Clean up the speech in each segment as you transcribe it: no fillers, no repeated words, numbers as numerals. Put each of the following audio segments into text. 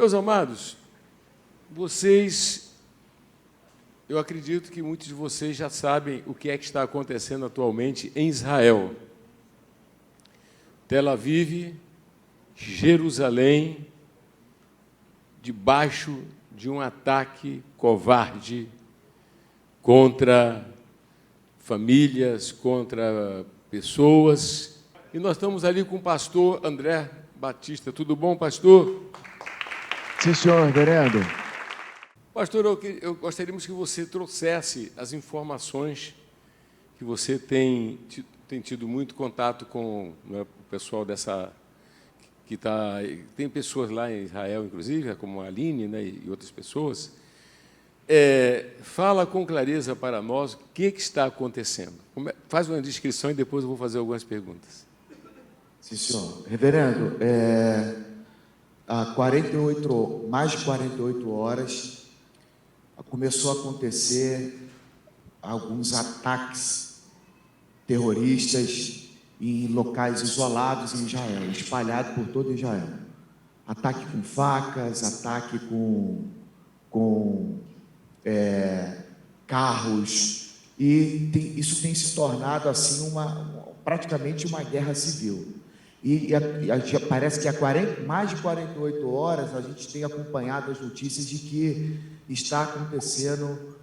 Meus amados, eu acredito que muitos de vocês já sabem o que é que está acontecendo atualmente em Israel. Tel Aviv, Jerusalém, debaixo de um ataque covarde contra famílias, contra pessoas. E nós estamos ali com o pastor André Batista. Tudo bom, pastor? Sim, senhor, reverendo. Pastor, gostaríamos que você trouxesse as informações que você tem tido muito contato com, né, o pessoal que está... Tem pessoas lá em Israel, inclusive, como a Aline, né, e outras pessoas. Fala com clareza para nós o que está acontecendo. Faz uma descrição e depois eu vou fazer algumas perguntas. Sim, senhor. Reverendo, há mais de 48 horas começou a acontecer alguns ataques terroristas em locais isolados em Israel, espalhados por todo Israel. Ataque com facas, ataque com carros, e isso tem se tornado assim praticamente uma guerra civil. Parece que há mais de 48 horas a gente tem acompanhado as notícias de que está acontecendo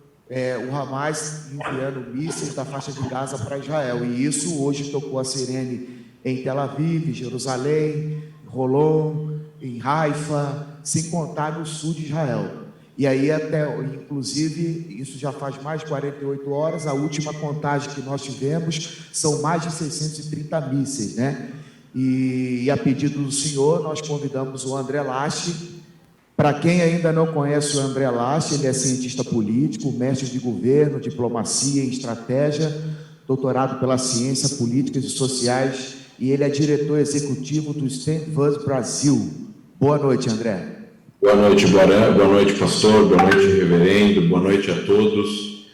o Hamas enviando mísseis da faixa de Gaza para Israel, e isso hoje tocou a sirene em Tel Aviv, Jerusalém, Holon, em Haifa, sem contar no sul de Israel. E aí, inclusive, isso já faz mais de 48 horas, a última contagem que nós tivemos são mais de 630 mísseis, né? E a pedido do senhor, nós convidamos o André Lache. Para quem ainda não conhece o André Lache, ele é cientista político, mestre de governo, diplomacia e estratégia, doutorado pela ciência, políticas e sociais, e ele é diretor executivo do Stanford Brasil. Boa noite, André. Boa noite, Boran. Boa noite, pastor. Boa noite, reverendo. Boa noite a todos.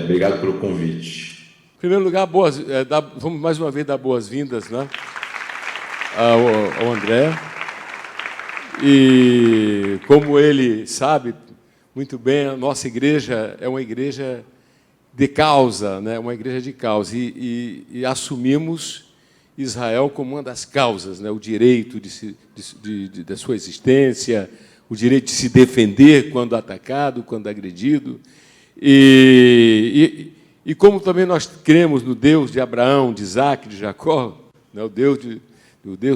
Obrigado pelo convite. Em primeiro lugar, vamos mais uma vez dar boas-vindas, né, ao André. E, como ele sabe muito bem, a nossa igreja é uma igreja de causa, né, uma igreja de causa. E assumimos Israel como uma das causas, né, o direito da sua existência, o direito de se defender quando atacado, quando agredido. E como também nós cremos no Deus de Abraão, de Isaac, de Jacó, né, o Deus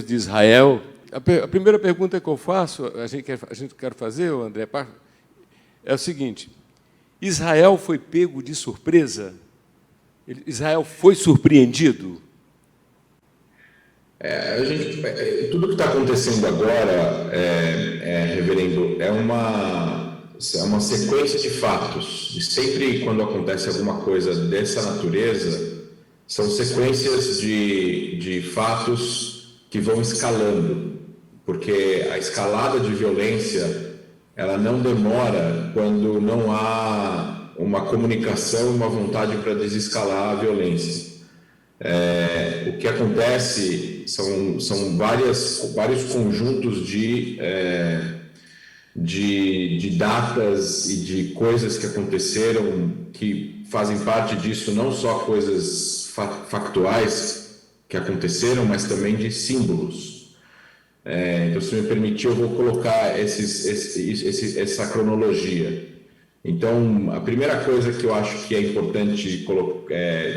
de Israel. A primeira pergunta que eu faço, a gente quer fazer, André, é o seguinte: Israel foi pego de surpresa? Israel foi surpreendido? Tudo que está acontecendo agora, reverendo, é uma sequência de fatos. E sempre quando acontece alguma coisa dessa natureza, são sequências de fatos que vão escalando, porque a escalada de violência, ela não demora quando não há uma comunicação, uma vontade para desescalar a violência. O que acontece são vários conjuntos de datas e de coisas que aconteceram, que fazem parte disso, não só coisas factuais que aconteceram, mas também de símbolos. Então, se me permitir, eu vou colocar essa cronologia. Então, a primeira coisa que eu acho que é importante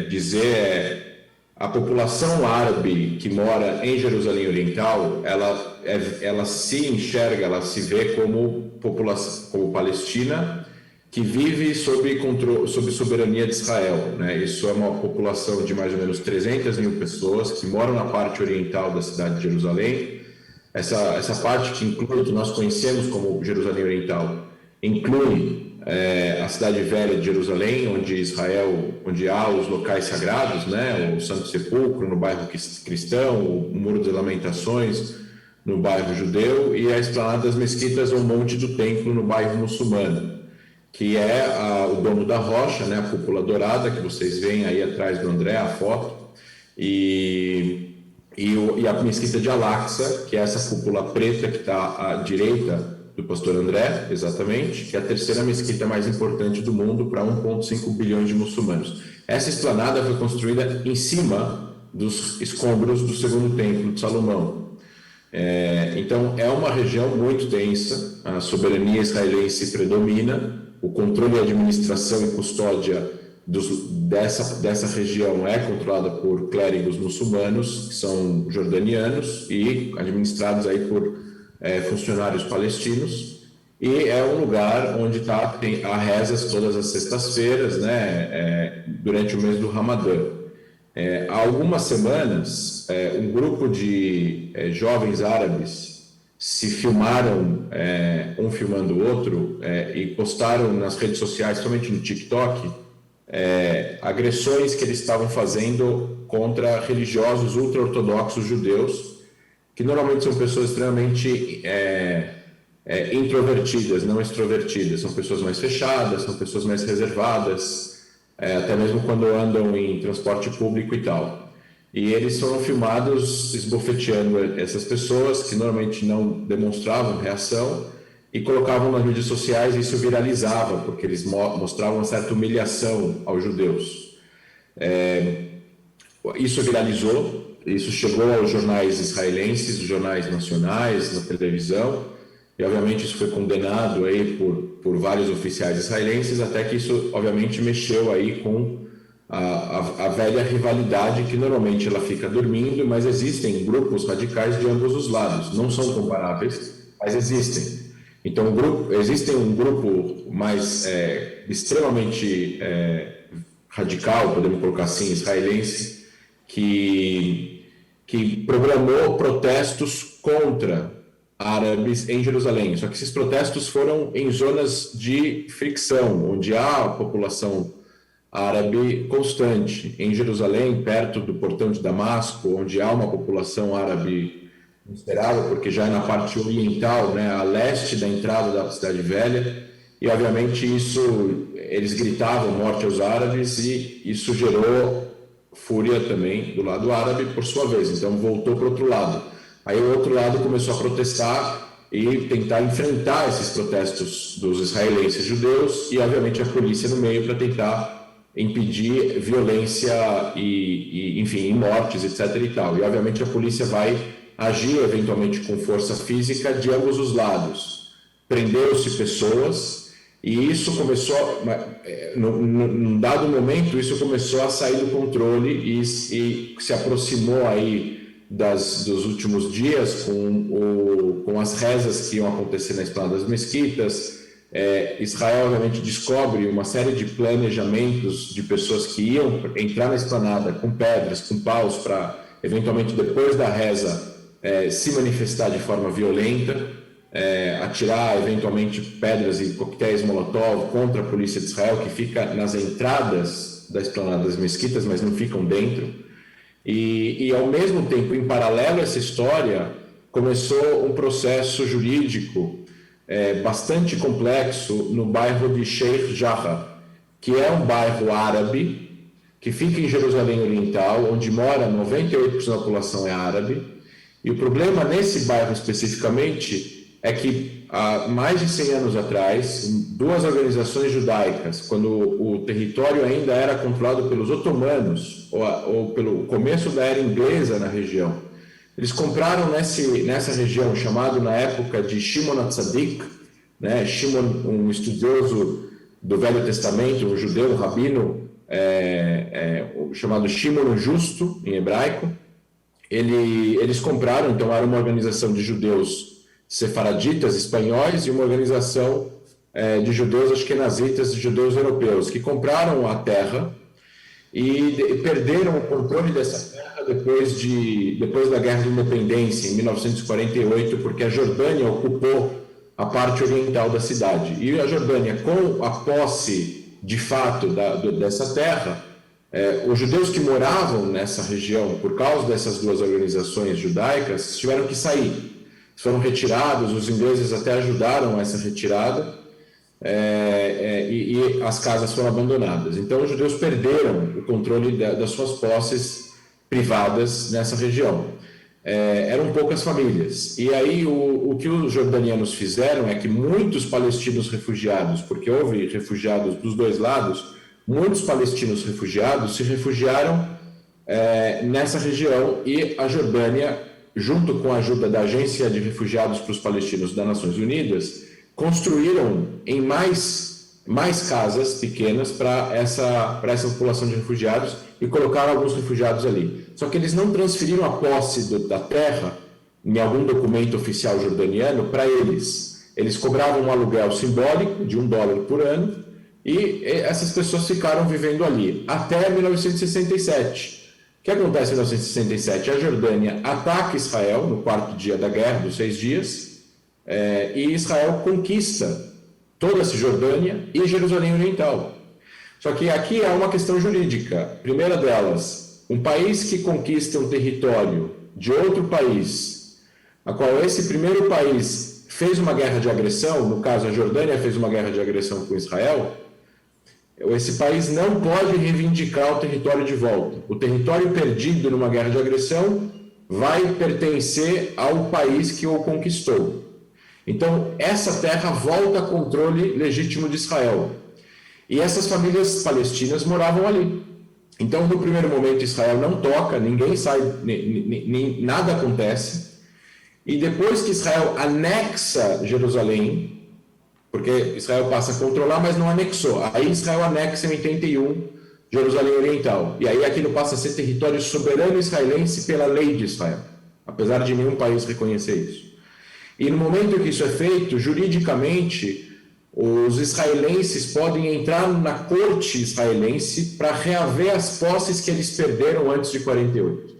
dizer é: a população árabe que mora em Jerusalém Oriental, ela se enxerga, ela se vê como palestina, que vive sob soberania de Israel, né? Isso é uma população de mais ou menos 300 mil pessoas que moram na parte oriental da cidade de Jerusalém. Essa parte que nós conhecemos como Jerusalém Oriental, inclui a cidade velha de Jerusalém, onde há os locais sagrados, né? O Santo Sepulcro no bairro cristão, o Muro das Lamentações no bairro judeu, e a esplanada das mesquitas ou Monte do Templo no bairro muçulmano, que é o domo da rocha, né? A cúpula dourada que vocês veem aí atrás do André, a foto. E e a mesquita de Al-Aqsa, que é essa cúpula preta que está à direita do pastor André, exatamente, que é a terceira mesquita mais importante do mundo para 1,5 bilhões de muçulmanos. Essa esplanada foi construída em cima dos escombros do segundo templo de Salomão. Então, é uma região muito densa, a soberania israelense predomina, o controle, administração e custódia dessa região é controlada por clérigos muçulmanos, que são jordanianos, e administrados aí por funcionários palestinos, e é um lugar onde há rezas todas as sextas-feiras, né, durante o mês do Ramadã. Há algumas semanas, um grupo de jovens árabes se filmaram, um filmando o outro, e postaram nas redes sociais, somente no TikTok, agressões que eles estavam fazendo contra religiosos ultra-ortodoxos judeus, que normalmente são pessoas extremamente introvertidas, não extrovertidas, são pessoas mais fechadas, são pessoas mais reservadas, até mesmo quando andam em transporte público e tal. E eles foram filmados esbofeteando essas pessoas que normalmente não demonstravam reação e colocavam nas mídias sociais, e isso viralizava, porque eles mostravam uma certa humilhação aos judeus. Isso viralizou, isso chegou aos jornais israelenses, os jornais nacionais, na televisão, e obviamente isso foi condenado aí por vários oficiais israelenses, até que isso obviamente mexeu aí com a velha rivalidade, que normalmente ela fica dormindo, mas existem grupos radicais de ambos os lados, não são comparáveis, mas existem. Então existe um grupo mais extremamente radical, podemos colocar assim, israelense, que programou protestos contra árabes em Jerusalém. Só que esses protestos foram em zonas de fricção, onde há população árabe constante. Em Jerusalém, perto do portão de Damasco, onde há uma população árabe considerável, porque já é na parte oriental, né, a leste da entrada da Cidade Velha, e obviamente eles gritavam morte aos árabes, e isso gerou fúria também do lado árabe, por sua vez. Então voltou para o outro lado. Aí o outro lado começou a protestar e tentar enfrentar esses protestos dos israelenses judeus, e obviamente a polícia no meio para tentar impedir violência enfim, mortes, etc. e tal. E obviamente a polícia vai agir eventualmente com força física de ambos os lados. Prendeu-se pessoas, e isso começou, num dado momento, isso começou a sair do controle e se aproximou aí dos últimos dias com as rezas que iam acontecer na esplanada das mesquitas. Israel, obviamente, descobre uma série de planejamentos de pessoas que iam entrar na esplanada com pedras, com paus, para, eventualmente, depois da reza, se manifestar de forma violenta, atirar, eventualmente, pedras e coquetéis Molotov contra a polícia de Israel, que fica nas entradas da esplanada das mesquitas, mas não ficam dentro. E ao mesmo tempo, em paralelo a essa história, começou um processo jurídico bastante complexo no bairro de Sheikh Jarrah, que é um bairro árabe que fica em Jerusalém Oriental, onde mora 98% da população é árabe. E o problema nesse bairro especificamente é que há mais de 100 anos atrás, duas organizações judaicas, quando o território ainda era controlado pelos otomanos, ou pelo começo da era inglesa na região, eles compraram nessa região, chamado na época de Shimon HaTzadik, né? Shimon, um estudioso do Velho Testamento, um judeu, um rabino, chamado Shimon o Justo, em hebraico. Eles compraram, então era uma organização de judeus sefaraditas, espanhóis, e uma organização de judeus ashkenazitas, de judeus europeus, que compraram a terra e perderam o controle dessa terra depois da Guerra de Independência, em 1948, porque a Jordânia ocupou a parte oriental da cidade. E a Jordânia, com a posse de fato dessa terra, os judeus que moravam nessa região, por causa dessas duas organizações judaicas, tiveram que sair. Foram retirados, os ingleses até ajudaram essa retirada, e as casas foram abandonadas. Então, os judeus perderam o controle das suas posses privadas nessa região. Eram poucas famílias. E aí o que os jordanianos fizeram é que muitos palestinos refugiados, porque houve refugiados dos dois lados, muitos palestinos refugiados se refugiaram nessa região, e a Jordânia, junto com a ajuda da Agência de Refugiados para os Palestinos das Nações Unidas, construíram em mais casas pequenas para essa população de refugiados e colocaram alguns refugiados ali. Só que eles não transferiram a posse da terra em algum documento oficial jordaniano para eles. Eles cobravam um aluguel simbólico de $1 por ano e essas pessoas ficaram vivendo ali até 1967. O que acontece em 1967? A Jordânia ataca Israel no 4º dia da guerra, dos 6 dias, e Israel conquista toda a Cisjordânia e Jerusalém Oriental. Só que aqui há uma questão jurídica. Primeira delas, um país que conquista um território de outro país, a qual esse primeiro país fez uma guerra de agressão, no caso a Jordânia fez uma guerra de agressão com Israel, esse país não pode reivindicar o território de volta. O território perdido numa guerra de agressão vai pertencer ao país que o conquistou. Então, essa terra volta a controle legítimo de Israel. E essas famílias palestinas moravam ali. Então, no primeiro momento, Israel não toca, ninguém sai, nada acontece. E depois que Israel anexa Jerusalém, porque Israel passa a controlar, mas não anexou. Aí Israel anexa em 81 Jerusalém Oriental. E aí aquilo passa a ser território soberano israelense pela lei de Israel, apesar de nenhum país reconhecer isso. E no momento que isso é feito, juridicamente, os israelenses podem entrar na corte israelense para reaver as posses que eles perderam antes de 48.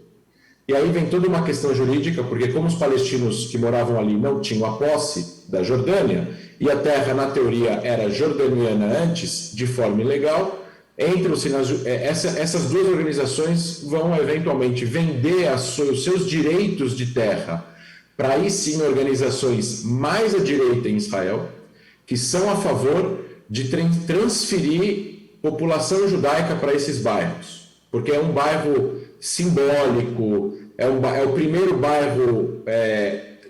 E aí vem toda uma questão jurídica, porque como os palestinos que moravam ali não tinham a posse da Jordânia, e a terra, na teoria, era jordaniana antes, de forma ilegal, essas duas organizações vão eventualmente vender os seus direitos de terra para aí sim organizações mais à direita em Israel, que são a favor de transferir população judaica para esses bairros, porque é um bairro simbólico, é o primeiro bairro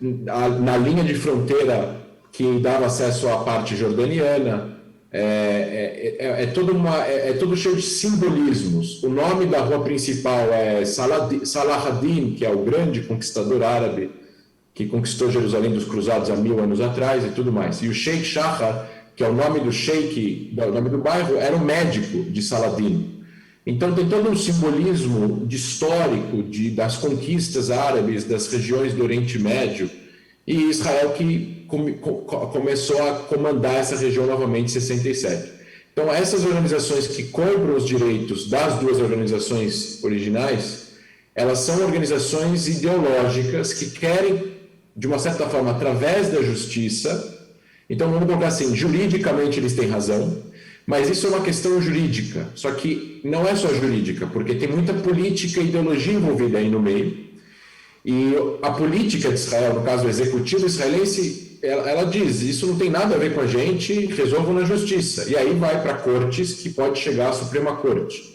na linha de fronteira que dava acesso à parte jordaniana, todo cheio de simbolismos. O nome da rua principal é Salah ad-Din, que é o grande conquistador árabe, que conquistou Jerusalém dos Cruzados há 1000 anos atrás e tudo mais. E o Sheikh Shahar, que é o nome do sheikh, o nome do bairro, era o médico de Saladin. Então tem todo um simbolismo histórico das conquistas árabes das regiões do Oriente Médio, e Israel que começou a comandar essa região novamente em 67. Então essas organizações que compram os direitos das duas organizações originais, elas são organizações ideológicas que querem, de uma certa forma, através da justiça. Então vamos colocar assim, juridicamente eles têm razão, mas isso é uma questão jurídica, só que não é só jurídica, porque tem muita política e ideologia envolvida aí no meio. E a política de Israel, no caso o executivo israelense, ela diz, isso não tem nada a ver com a gente, resolvam na justiça. E aí vai para cortes, que pode chegar à Suprema Corte.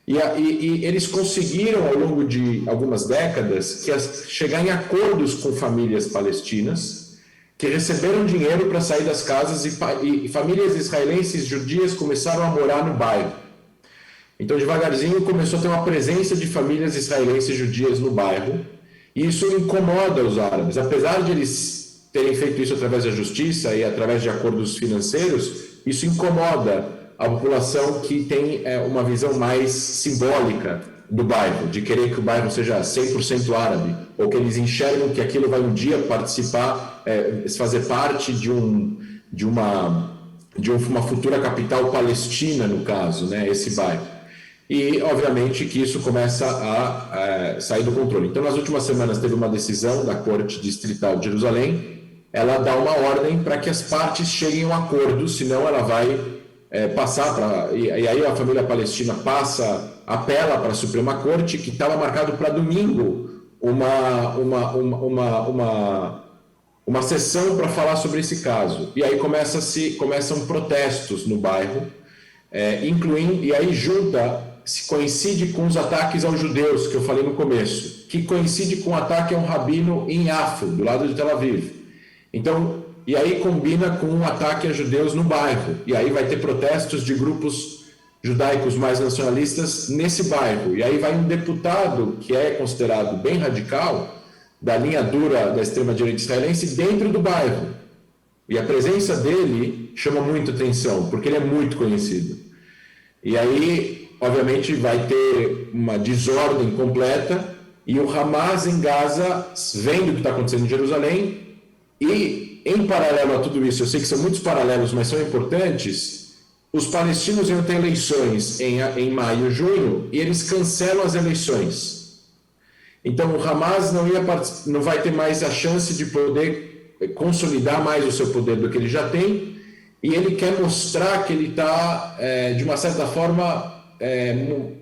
E eles conseguiram, ao longo de algumas décadas, chegar em acordos com famílias palestinas, que receberam dinheiro para sair das casas, e famílias israelenses judias começaram a morar no bairro. Então, devagarzinho, começou a ter uma presença de famílias israelenses judias no bairro, e isso incomoda os árabes. Apesar de eles terem feito isso através da justiça e através de acordos financeiros, isso incomoda a população que tem uma visão mais simbólica do bairro, de querer que o bairro seja 100% árabe, ou que eles enxergam que aquilo vai um dia participar, fazer parte de uma futura capital palestina, no caso, né, esse bairro. E, obviamente, que isso começa a sair do controle. Então, nas últimas semanas, teve uma decisão da Corte Distrital de Jerusalém, ela dá uma ordem para que as partes cheguem a um acordo, senão ela vai passar para... E aí a família palestina apela para a Suprema Corte, que estava marcado para domingo uma sessão para falar sobre esse caso. E aí começam protestos no bairro, incluindo, e aí junta se coincide com os ataques aos judeus, que eu falei no começo, que coincide com o ataque a um rabino em Yafo, do lado de Tel Aviv. Então, e aí combina com um ataque a judeus no bairro, e aí vai ter protestos de grupos judaicos mais nacionalistas nesse bairro. E aí vai um deputado que é considerado bem radical, da linha dura da extrema-direita israelense, dentro do bairro. E a presença dele chama muito atenção, porque ele é muito conhecido. E aí, obviamente, vai ter uma desordem completa, e o Hamas em Gaza, vendo o que está acontecendo em Jerusalém, e em paralelo a tudo isso, eu sei que são muitos paralelos, mas são importantes, os palestinos iam ter eleições em maio, junho, e eles cancelam as eleições. Então o Hamas não vai ter mais a chance de poder consolidar mais o seu poder do que ele já tem, e ele quer mostrar que ele está, de uma certa forma,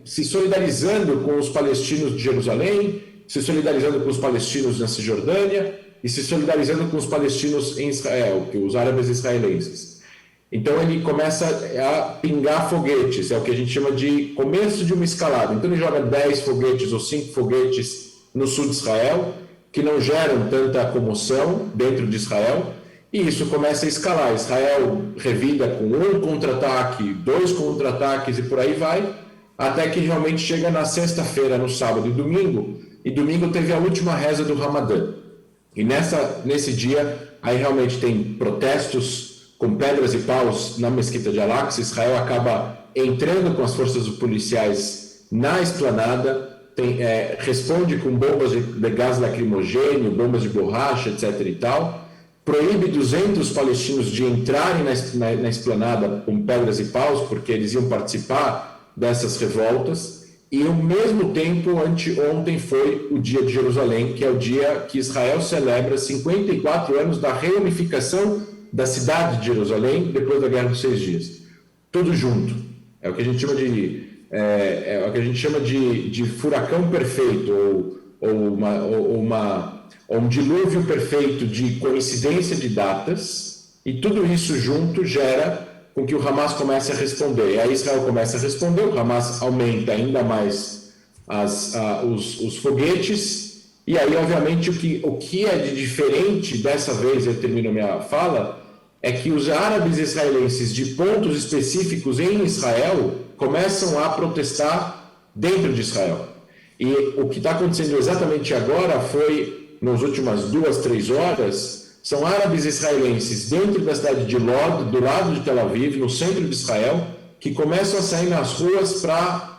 se solidarizando com os palestinos de Jerusalém, se solidarizando com os palestinos na Cisjordânia e se solidarizando com os palestinos em Israel, que os árabes israelenses. Então ele começa a pingar foguetes, é o que a gente chama de começo de uma escalada. Então ele joga 10 foguetes ou 5 foguetes no sul de Israel, que não geram tanta comoção dentro de Israel, e isso começa a escalar. Israel revida com um contra-ataque, 2 contra-ataques e por aí vai, até que realmente chega na sexta-feira, no sábado e domingo teve a última reza do Ramadã. E nesse dia, aí realmente tem protestos com pedras e paus na mesquita de Al-Aqsa. Israel acaba entrando com as forças policiais na esplanada, responde com bombas de gás lacrimogêneo, bombas de borracha, etc. e tal, proíbe 200 palestinos de entrarem na esplanada com pedras e paus, porque eles iam participar dessas revoltas. E ao mesmo tempo, anteontem foi o dia de Jerusalém, que é o dia que Israel celebra 54 anos da reunificação da cidade de Jerusalém depois da Guerra dos 6 Dias. Tudo junto. É o que a gente chama de furacão perfeito, ou um dilúvio perfeito de coincidência de datas, e tudo isso junto gera com que o Hamas comece a responder. E aí Israel começa a responder, o Hamas aumenta ainda mais os foguetes, e aí, obviamente, o que é de diferente dessa vez, eu termino minha fala, é que os árabes israelenses de pontos específicos em Israel começam a protestar dentro de Israel. E o que está acontecendo exatamente agora foi, nas últimas 2, 3 horas, são árabes israelenses dentro da cidade de Lod, do lado de Tel Aviv, no centro de Israel, que começam a sair nas ruas para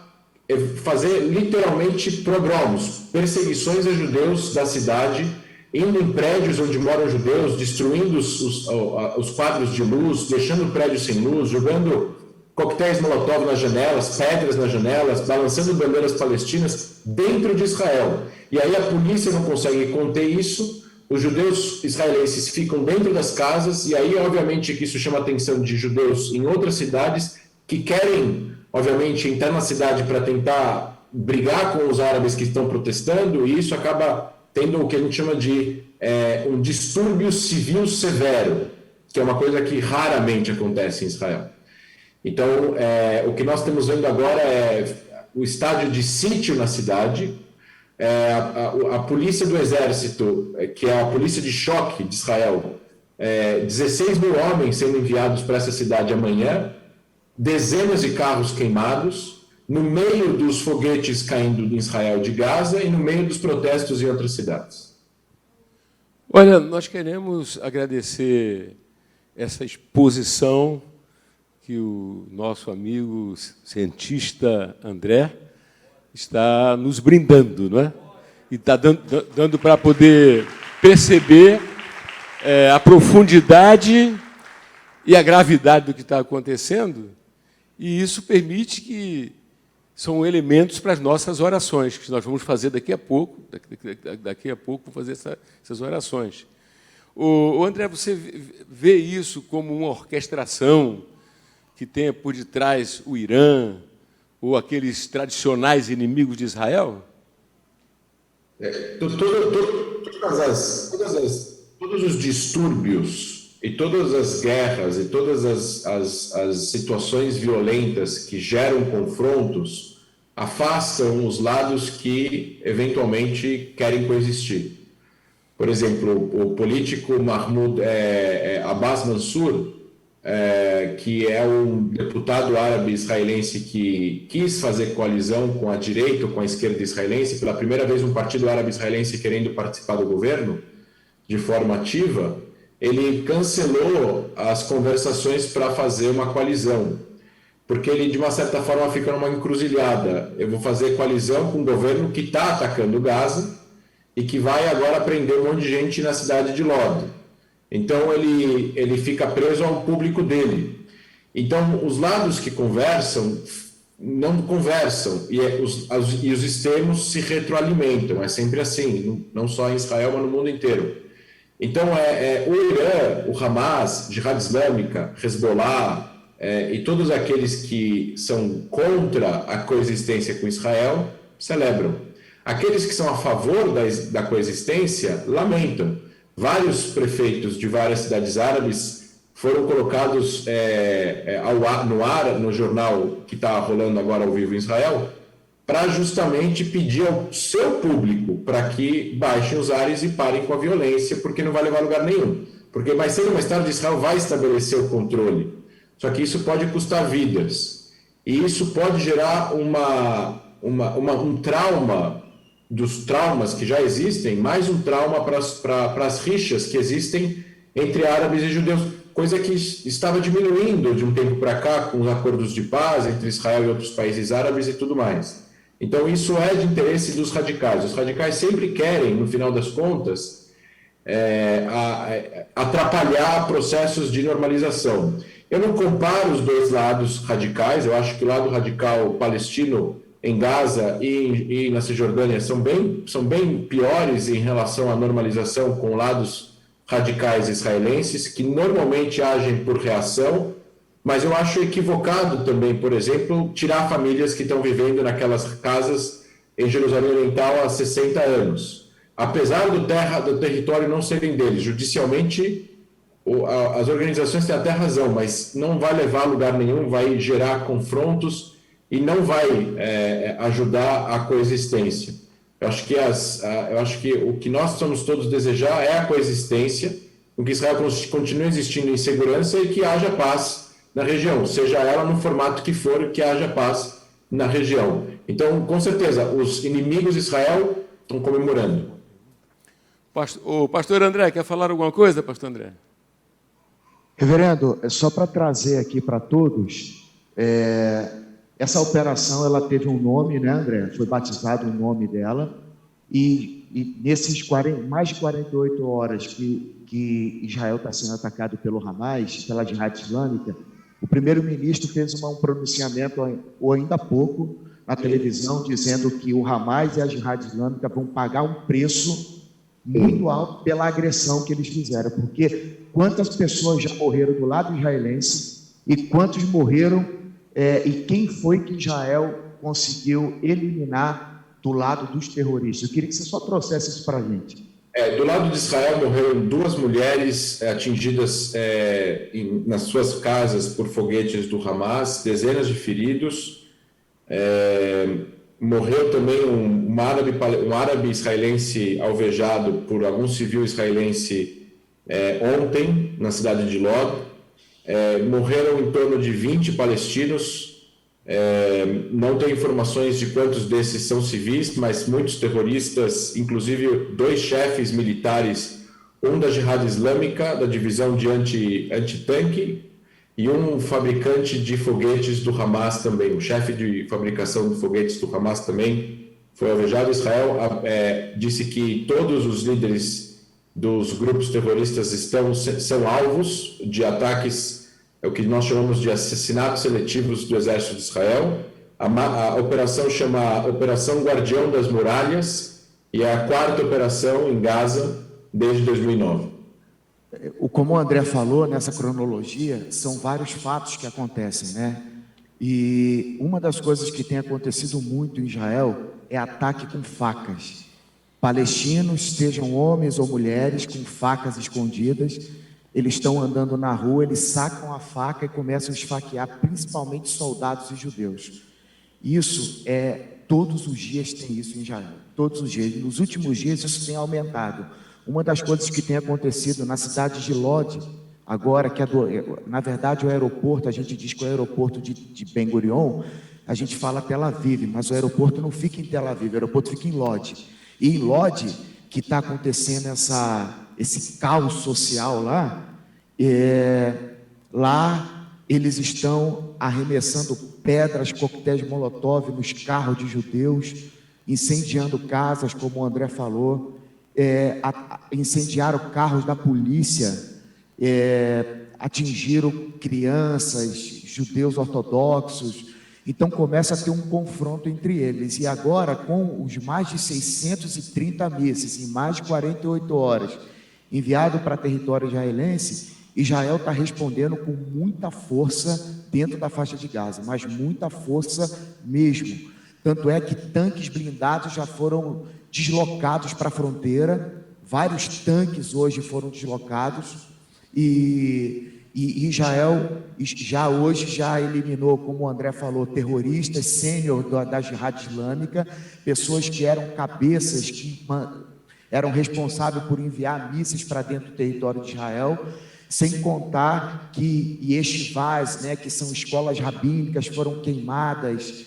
fazer literalmente pogromos, perseguições a judeus da cidade, indo em prédios onde moram judeus, destruindo os quadros de luz, deixando o prédio sem luz, jogando coquetéis molotov nas janelas, pedras nas janelas, balançando bandeiras palestinas dentro de Israel. E aí a polícia não consegue conter isso, os judeus israelenses ficam dentro das casas, e aí, obviamente, que isso chama a atenção de judeus em outras cidades que querem, obviamente, entrar na cidade para tentar brigar com os árabes que estão protestando, e isso acaba tendo o que a gente chama de um distúrbio civil severo, que é uma coisa que raramente acontece em Israel. Então, o que nós estamos vendo agora é o estádio de sítio na cidade. A polícia do exército, que é a polícia de choque de Israel, 16 mil homens sendo enviados para essa cidade amanhã, dezenas de carros queimados, no meio dos foguetes caindo em Israel de Gaza e no meio dos protestos em outras cidades. Olha, nós queremos agradecer essa exposição que o nosso amigo cientista André está nos brindando, não é? E está dando para poder perceber a profundidade e a gravidade do que está acontecendo, e isso permite que são elementos para as nossas orações, que nós vamos fazer daqui a pouco, vamos fazer essas orações. O André, você vê isso como uma orquestração que tenha por detrás o Irã, ou aqueles tradicionais inimigos de Israel? Todos os distúrbios e todas as guerras e todas as situações violentas que geram confrontos afastam os lados que eventualmente querem coexistir. Por exemplo, o político Mahmoud Abbas Mansour, que é um deputado árabe israelense que quis fazer coalizão com a direita ou com a esquerda israelense, pela primeira vez um partido árabe israelense querendo participar do governo de forma ativa, ele cancelou as conversações para fazer uma coalizão, porque ele, de uma certa forma, fica numa encruzilhada. Eu vou fazer coalizão com um governo que está atacando Gaza e que vai agora prender um monte de gente na cidade de Lod. Então, ele fica preso ao público dele. Então, os lados que conversam não conversam, e os extremos se retroalimentam. É sempre assim, não só em Israel, mas no mundo inteiro. Então, o Irã, o Hamas, Jihad Islâmica, Hezbollah, e todos aqueles que são contra a coexistência com Israel, celebram. Aqueles que são a favor da coexistência, lamentam. Vários prefeitos de várias cidades árabes foram colocados no jornal que está rolando agora ao vivo em Israel, para justamente pedir ao seu público para que baixem os ares e parem com a violência, porque não vai levar a lugar nenhum. Porque mais cedo ou mais tarde Israel vai estabelecer o controle. Só que isso pode custar vidas. E isso pode gerar um trauma dos traumas que já existem, mais um trauma para as rixas que existem entre árabes e judeus, coisa que estava diminuindo de um tempo para cá com os acordos de paz entre Israel e outros países árabes e tudo mais. Então isso é de interesse dos radicais. Os radicais sempre querem, no final das contas, atrapalhar processos de normalização. Eu não comparo os dois lados radicais, eu acho que o lado radical palestino em Gaza e na Cisjordânia são bem piores em relação à normalização com lados radicais israelenses, que normalmente agem por reação, mas eu acho equivocado também, por exemplo, tirar famílias que estão vivendo naquelas casas em Jerusalém Oriental há 60 anos. Apesar do território não serem deles, judicialmente as organizações têm até razão, mas não vai levar a lugar nenhum, vai gerar confrontos e não vai ajudar a coexistência. Eu acho que o que nós precisamos todos desejar é a coexistência, com que Israel continue existindo em segurança e que haja paz na região, seja ela no formato que for, que haja paz na região. Então, com certeza, os inimigos de Israel estão comemorando. O pastor André, quer falar alguma coisa, pastor André? Reverendo, só para trazer aqui para todos, essa operação ela teve um nome, né, André? Foi batizado o nome dela, e nesses mais de 48 horas que Israel está sendo atacado pelo Hamas, pela Jihad Islâmica, o primeiro-ministro fez um pronunciamento, ou ainda há pouco, na televisão, dizendo que o Hamas e a Jihad Islâmica vão pagar um preço muito alto pela agressão que eles fizeram, porque quantas pessoas já morreram do lado israelense e quantos morreram, e quem foi que Israel conseguiu eliminar do lado dos terroristas? Eu queria que você só trouxesse isso para a gente. Do lado de Israel morreram 2 mulheres atingidas nas suas casas por foguetes do Hamas, dezenas de feridos. Morreu também um árabe israelense alvejado por algum civil israelense ontem, na cidade de Lod. Morreram em torno de 20 palestinos. Não tem informações de quantos desses são civis, mas muitos terroristas, inclusive 2 chefes militares, um da Jihad Islâmica, da divisão de antitanque, e um fabricante de foguetes do Hamas também. O chefe de fabricação de foguetes do Hamas também foi alvejado. Israel disse que todos os líderes dos grupos terroristas são alvos de ataques, o que nós chamamos de assassinatos seletivos do Exército de Israel. A operação chama Operação Guardião das Muralhas e é a 4ª operação em Gaza desde 2009. Como o André falou, nessa cronologia, são vários fatos que acontecem, né? E uma das coisas que tem acontecido muito em Israel é ataque com facas. Palestinos, sejam homens ou mulheres, com facas escondidas, eles estão andando na rua, eles sacam a faca e começam a esfaquear, principalmente soldados e judeus. Isso todos os dias tem isso em Israel, todos os dias. Nos últimos dias isso tem aumentado. Uma das coisas que tem acontecido na cidade de Lod, agora, que na verdade o aeroporto, a gente diz que o aeroporto de Ben Gurion, a gente fala Tel Aviv, mas o aeroporto não fica em Tel Aviv, o aeroporto fica em Lod. E em Lod, que está acontecendo esse caos social lá, lá eles estão arremessando pedras, coquetéis Molotov nos carros de judeus, incendiando casas, como o André falou, incendiaram carros da polícia, atingiram crianças, judeus ortodoxos. Então começa a ter um confronto entre eles. E agora, com os mais de 630 mísseis em mais de 48 horas enviado para território israelense, Israel está respondendo com muita força dentro da faixa de Gaza, mas muita força mesmo. Tanto é que tanques blindados já foram deslocados para a fronteira, vários tanques hoje foram deslocados, e Israel hoje já eliminou, como o André falou, terroristas sênior da Jihad Islâmica, pessoas que eram cabeças, que eram responsáveis por enviar mísseis para dentro do território de Israel, sem contar que yeshivás, né, que são escolas rabínicas, foram queimadas,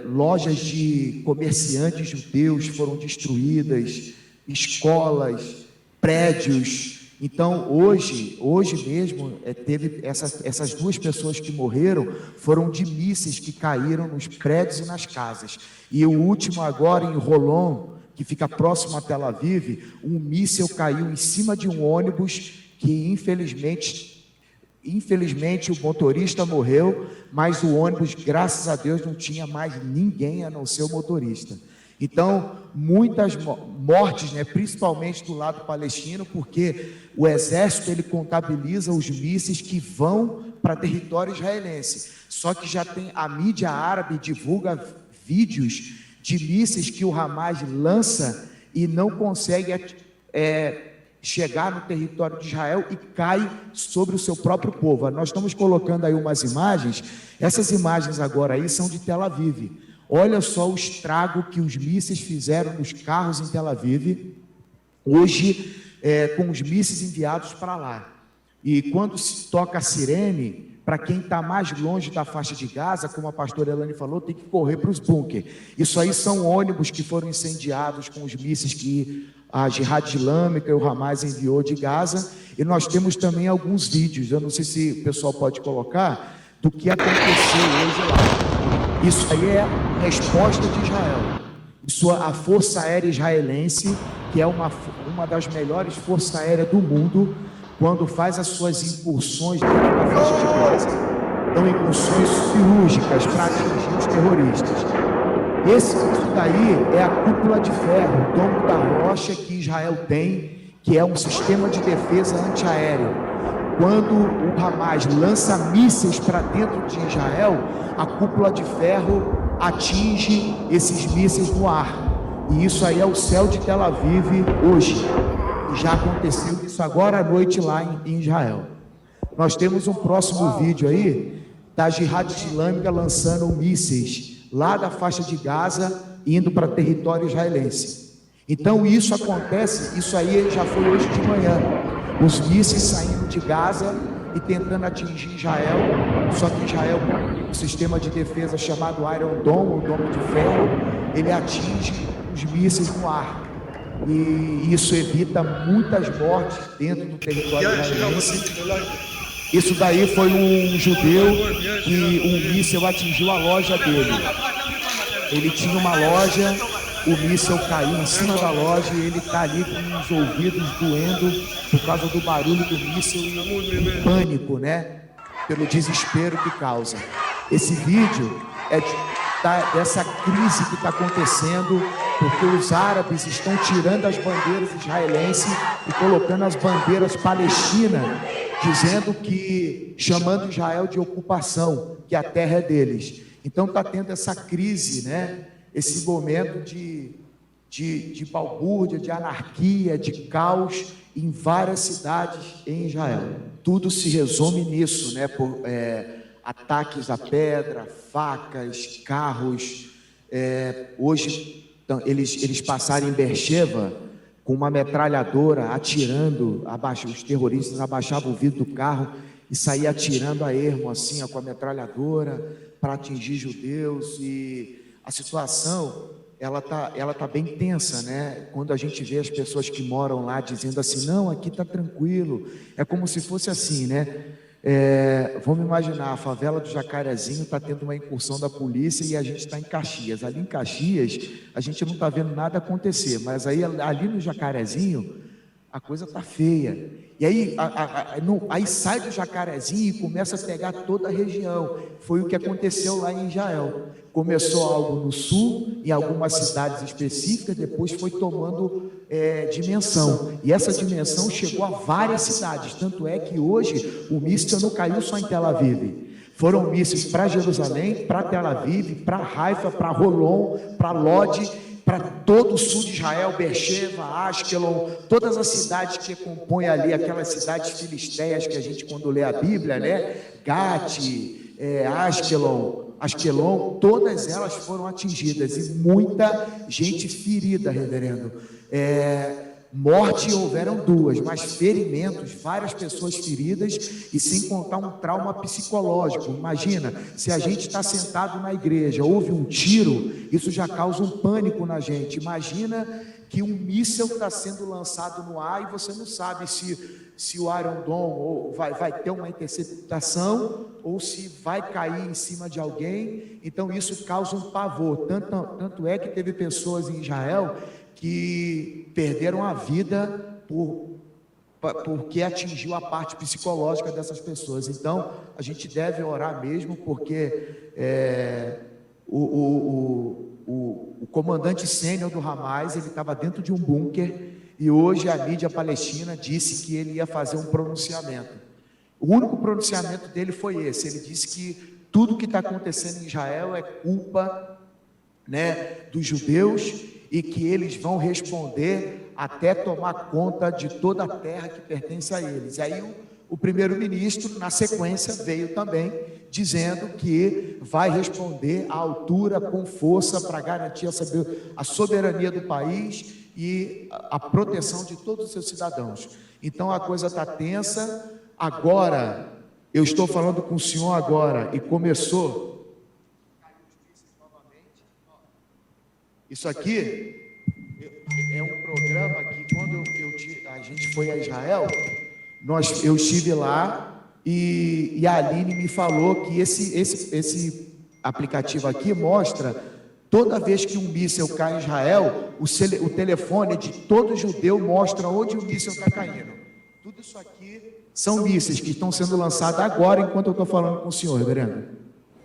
lojas de comerciantes judeus foram destruídas, escolas, prédios. Então, hoje mesmo, teve essas duas pessoas que morreram, foram de mísseis que caíram nos prédios e nas casas. E o último agora, em Holon, que fica próximo a Tel Aviv, um míssil caiu em cima de um ônibus que, infelizmente, o motorista morreu, mas o ônibus, graças a Deus, não tinha mais ninguém a não ser o motorista. Então, muitas mortes, né, principalmente do lado palestino, porque o exército ele contabiliza os mísseis que vão para território israelense. Só que já tem a mídia árabe divulga vídeos de mísseis que o Hamas lança e não consegue chegar no território de Israel e cai sobre o seu próprio povo. Nós estamos colocando aí umas imagens, essas imagens agora aí são de Tel Aviv. Olha só o estrago que os mísseis fizeram nos carros em Tel Aviv, hoje com os mísseis enviados para lá. E quando se toca a sirene, para quem está mais longe da faixa de Gaza, como a pastora Elane falou, tem que correr para os bunkers. Isso aí são ônibus que foram incendiados com os mísseis que a Jihad Islâmica e o Hamas enviou de Gaza. E nós temos também alguns vídeos, eu não sei se o pessoal pode colocar, do que aconteceu hoje lá. Isso aí é a resposta de Israel. A Força Aérea Israelense, que é uma das melhores forças aéreas do mundo, quando faz as suas incursões dentro da faixa de Gaza, então incursões cirúrgicas para atingir os terroristas. Isso daí é a cúpula de ferro, o domo da rocha que Israel tem, que é um sistema de defesa antiaéreo. Quando o Hamas lança mísseis para dentro de Israel, a cúpula de ferro atinge esses mísseis no ar. E isso aí é o céu de Tel Aviv hoje. E já aconteceu isso agora à noite lá em Israel. Nós temos um próximo vídeo aí da Jihad Islâmica lançando mísseis lá da faixa de Gaza, indo para território israelense. Então isso acontece, isso aí já foi hoje de manhã. Os mísseis saindo de Gaza e tentando atingir Israel, só que Israel, com um sistema de defesa chamado Iron Dome, o domo de ferro, ele atinge os mísseis no ar. E isso evita muitas mortes dentro do território israelense. Isso daí foi um judeu que um míssil atingiu a loja dele. Ele tinha uma loja, o míssil caiu em cima da loja e ele está ali com os ouvidos doendo por causa do barulho do míssil e pânico, né? Pelo desespero que causa. Esse vídeo é dessa crise que está acontecendo, porque os árabes estão tirando as bandeiras israelenses e colocando as bandeiras palestinas, dizendo que, chamando Israel de ocupação, que a terra é deles. Então está tendo essa crise, né? Esse momento de balbúrdia, de anarquia, de caos em várias cidades em Israel. Tudo se resume nisso, né? ataques à pedra, facas, carros. Hoje, eles passaram em Beersheba com uma metralhadora, atirando, os terroristas abaixavam o vidro do carro e saíam atirando a ermo, assim, com a metralhadora, para atingir judeus. E a situação, ela tá bem tensa, né? Quando a gente vê as pessoas que moram lá dizendo assim, não, aqui está tranquilo, é como se fosse assim, né? Vamos imaginar, a favela do Jacarezinho está tendo uma incursão da polícia e a gente está em Caxias. Ali em Caxias, a gente não está vendo nada acontecer, mas aí ali no Jacarezinho, a coisa está feia. E aí, aí sai do Jacarezinho e começa a pegar toda a região. Foi o que aconteceu lá em Israel. Começou algo no sul, em algumas cidades específicas, depois foi tomando dimensão. E essa dimensão chegou a várias cidades. Tanto é que hoje o míssil não caiu só em Tel Aviv. Foram mísseis para Jerusalém, para Tel Aviv, para Haifa, para Holon, para Lod, para todo o sul de Israel, Beersheba, Ashkelon, todas as cidades que compõem ali, aquelas cidades filisteias que a gente, quando lê a Bíblia, né? Gate, Ashkelon, todas elas foram atingidas e muita gente ferida, reverendo. Morte houveram 2, mas ferimentos, várias pessoas feridas, e sem contar um trauma psicológico. Imagina, se a gente está sentado na igreja, houve um tiro, isso já causa um pânico na gente. Imagina que um míssil está sendo lançado no ar e você não sabe se o Iron Dome vai ter uma interceptação ou se vai cair em cima de alguém. Então isso causa um pavor. Tanto é que teve pessoas em Israel que perderam a vida porque atingiu a parte psicológica dessas pessoas. Então, a gente deve orar mesmo, porque o comandante sênior do Hamas, ele estava dentro de um bunker, e hoje a mídia palestina disse que ele ia fazer um pronunciamento. O único pronunciamento dele foi esse. Ele disse que tudo que está acontecendo em Israel é culpa, né, dos judeus, e que eles vão responder até tomar conta de toda a terra que pertence a eles. E aí o primeiro-ministro, na sequência, veio também dizendo que vai responder à altura, com força, para garantir a soberania do país e a proteção de todos os seus cidadãos. Então a coisa está tensa. Agora, eu estou falando com o senhor agora, e começou. Isso aqui é um programa que, quando a gente foi a Israel, eu estive lá e a Aline me falou que esse aplicativo aqui mostra, toda vez que um míssil cai em Israel, o telefone de todo judeu mostra onde o míssil está caindo. Tudo isso aqui são mísseis que estão sendo lançados agora, enquanto eu estou falando com o senhor, reverendo.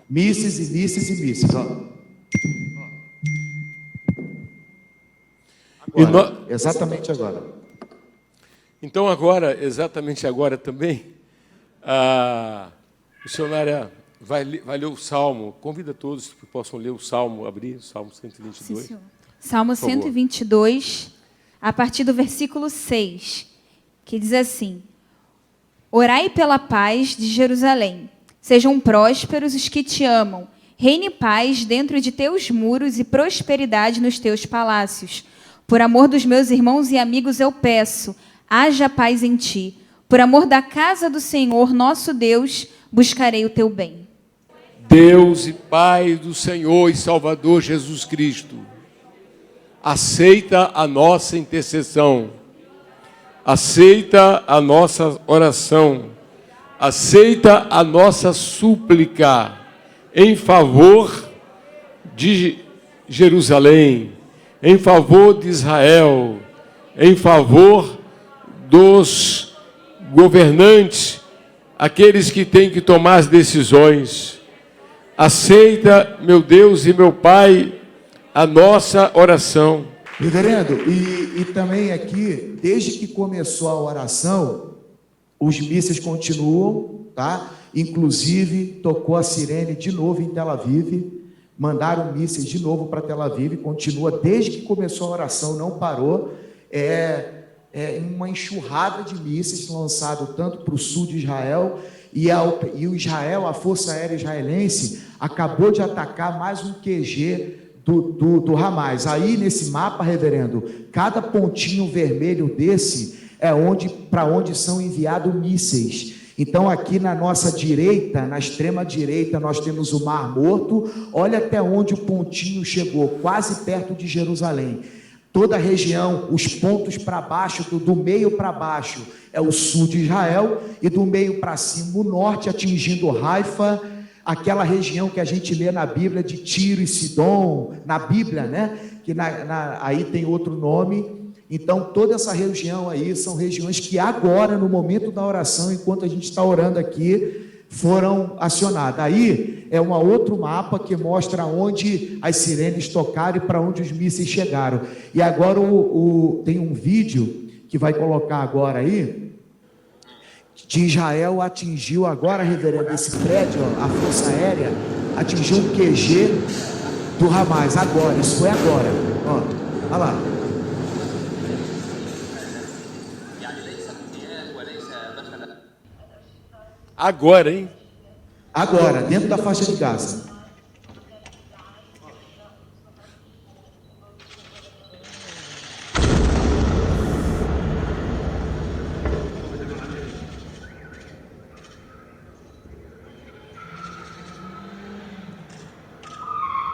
Mísseis e mísseis e mísseis, ó. Agora, exatamente agora. Então, agora, exatamente agora também, a missionária vai ler o Salmo. Convida todos que possam ler o Salmo, abrir o Salmo 122. Sim, senhor. Salmo 122, a partir do versículo 6, que diz assim: Orai pela paz de Jerusalém. Sejam prósperos os que te amam. Reine paz dentro de teus muros e prosperidade nos teus palácios. Por amor dos meus irmãos e amigos eu peço, haja paz em ti. Por amor da casa do Senhor, nosso Deus, buscarei o teu bem. Deus e Pai do Senhor e Salvador Jesus Cristo, aceita a nossa intercessão, aceita a nossa oração, aceita a nossa súplica em favor de Jerusalém, em favor de Israel, em favor dos governantes, aqueles que têm que tomar as decisões. Aceita, meu Deus e meu Pai, a nossa oração. Reverendo, e também aqui, desde que começou a oração, os mísseis continuam, tá? Inclusive, tocou a sirene de novo em Tel Aviv. Mandaram mísseis de novo para Tel Aviv, continua desde que começou a oração, não parou. Uma enxurrada de mísseis lançados tanto para o sul de Israel E o Israel, a Força Aérea Israelense, acabou de atacar mais um QG do Hamas. Aí, nesse mapa, reverendo, cada pontinho vermelho desse é para onde são enviados mísseis. Então, aqui na nossa direita, na extrema direita, nós temos o Mar Morto. Olha até onde o pontinho chegou, quase perto de Jerusalém. Toda a região, os pontos para baixo, do meio para baixo, é o sul de Israel, e do meio para cima, o norte, atingindo Haifa, aquela região que a gente lê na Bíblia de Tiro e Sidom, na Bíblia, né? Que aí tem outro nome. Então, toda essa região aí são regiões que agora, no momento da oração, enquanto a gente está orando aqui, foram acionadas. Aí é um outro mapa que mostra onde as sirenes tocaram e para onde os mísseis chegaram. E agora tem um vídeo que vai colocar agora aí, de Israel atingiu agora, reverendo, esse prédio, ó, a Força Aérea atingiu um QG do Hamas, agora, isso foi agora, ó, olha lá. Agora, hein? Agora, dentro da faixa de Gaza.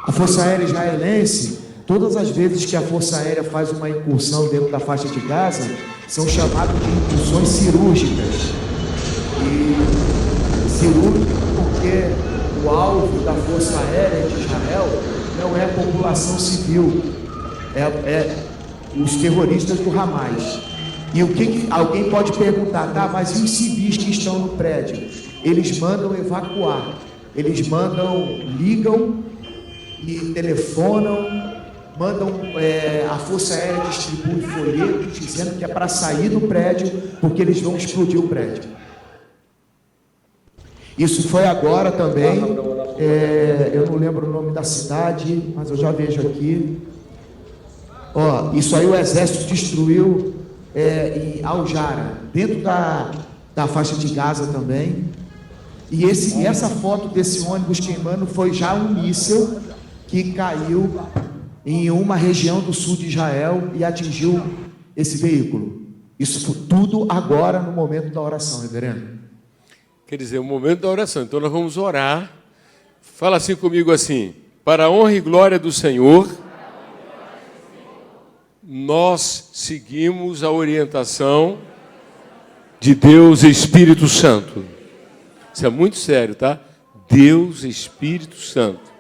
A Força Aérea Israelense, todas as vezes que a Força Aérea faz uma incursão dentro da faixa de Gaza, são chamadas de incursões cirúrgicas. Cirúrgico porque o alvo da Força Aérea de Israel não é a população civil, é os terroristas do Hamas. E o que alguém pode perguntar, tá, mas e os civis que estão no prédio? Eles mandam evacuar, eles ligam e telefonam, a Força Aérea distribui folhetos dizendo que é para sair do prédio porque eles vão explodir o prédio. Isso foi agora também, eu não lembro o nome da cidade, mas eu já vejo aqui. Ó, isso aí o exército destruiu em Al-Jara, dentro da faixa de Gaza também. E essa foto desse ônibus queimando foi já um míssil que caiu em uma região do sul de Israel e atingiu esse veículo. Isso foi tudo agora no momento da oração, reverendo. Quer dizer, o momento da oração. Então, nós vamos orar. Fala assim comigo assim: para a honra e glória do Senhor, nós seguimos a orientação de Deus Espírito Santo. Isso é muito sério, tá? Deus Espírito Santo.